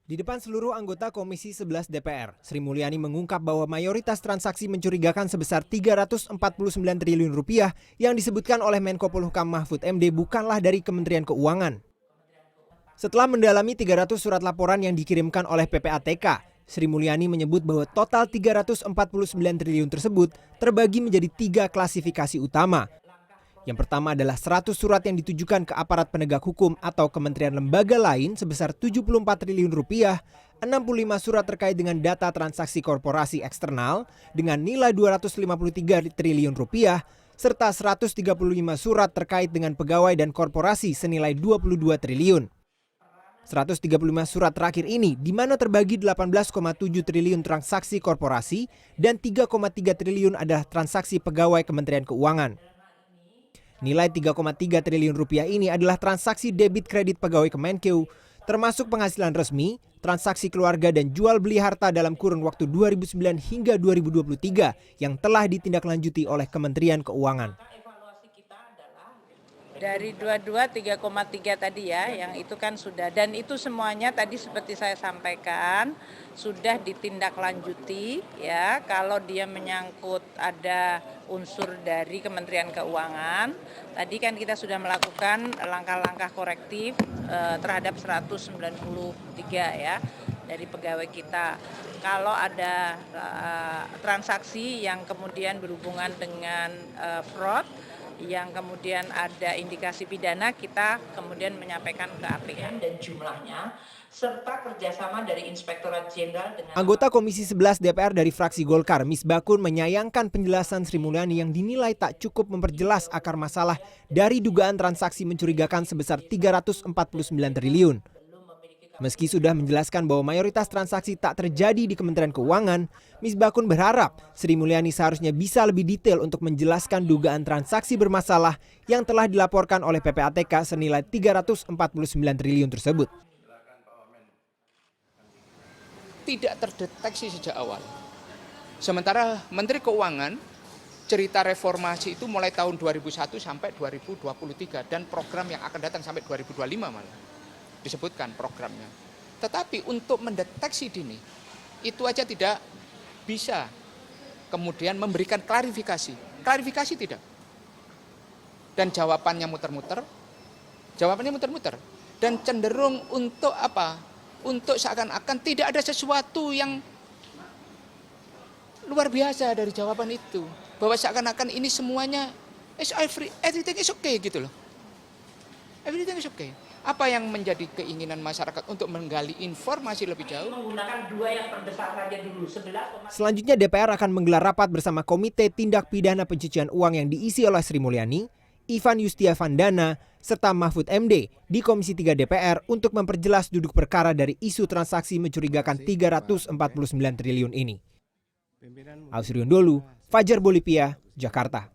Di depan seluruh anggota Komisi 11 DPR, Sri Mulyani mengungkap bahwa mayoritas transaksi mencurigakan sebesar 349 triliun rupiah yang disebutkan oleh Menko Polhukam Mahfud MD bukanlah dari Kementerian Keuangan. Setelah mendalami 300 surat laporan yang dikirimkan oleh PPATK, Sri Mulyani menyebut bahwa total 349 triliun tersebut terbagi menjadi 3 klasifikasi utama. Yang pertama adalah 100 surat yang ditujukan ke aparat penegak hukum atau kementerian lembaga lain sebesar 74 triliun rupiah, 65 surat terkait dengan data transaksi korporasi eksternal dengan nilai 253 triliun rupiah, serta 135 surat terkait dengan pegawai dan korporasi senilai 22 triliun. 135 surat terakhir ini di mana terbagi 18,7 triliun transaksi korporasi dan 3,3 triliun adalah transaksi pegawai Kementerian Keuangan. Nilai 3,3 triliun rupiah ini adalah transaksi debit kredit pegawai Kemenkeu, termasuk penghasilan resmi, transaksi keluarga dan jual beli harta dalam kurun waktu 2009 hingga 2023 yang telah ditindaklanjuti oleh Kementerian Keuangan. Dari 22 3,3 tadi ya, yang itu kan sudah, dan itu semuanya tadi seperti saya sampaikan sudah ditindaklanjuti ya. Kalau dia menyangkut ada unsur dari Kementerian Keuangan, tadi kan kita sudah melakukan langkah-langkah korektif terhadap 193 ya dari pegawai kita. Kalau ada transaksi yang kemudian berhubungan dengan fraud, yang kemudian ada indikasi pidana, kita kemudian menyampaikan ke APN dan jumlahnya, serta kerjasama dari Inspektorat Jenderal dengan... Anggota Komisi 11 DPR dari fraksi Golkar, Misbakun, menyayangkan penjelasan Sri Mulyani yang dinilai tak cukup memperjelas akar masalah dari dugaan transaksi mencurigakan sebesar 349 triliun. Meski sudah menjelaskan bahwa mayoritas transaksi tak terjadi di Kementerian Keuangan, Misbakun berharap Sri Mulyani seharusnya bisa lebih detail untuk menjelaskan dugaan transaksi bermasalah yang telah dilaporkan oleh PPATK senilai 349 triliun tersebut. Tidak terdeteksi sejak awal. Sementara Menteri Keuangan cerita reformasi itu mulai tahun 2001 sampai 2023 dan program yang akan datang sampai 2025 malah disebutkan programnya. Tetapi untuk mendeteksi dini itu aja tidak bisa kemudian memberikan klarifikasi. Klarifikasi tidak. Dan jawabannya muter-muter. Dan cenderung untuk apa? Untuk seakan-akan tidak ada sesuatu yang luar biasa dari jawaban itu. Bahwa seakan-akan ini semuanya everything is okay gitu loh. Everything is okay. Apa yang menjadi keinginan masyarakat untuk menggali informasi lebih jauh? Menggunakan 2 yang terbesar saja dulu. Selanjutnya DPR akan menggelar rapat bersama Komite Tindak Pidana Pencucian Uang yang diisi oleh Sri Mulyani, Ivan Yustiavandana, serta Mahfud MD di Komisi 3 DPR untuk memperjelas duduk perkara dari isu transaksi mencurigakan 349 triliun ini. Ausriun Dholu, Fajar Bolivia, Jakarta.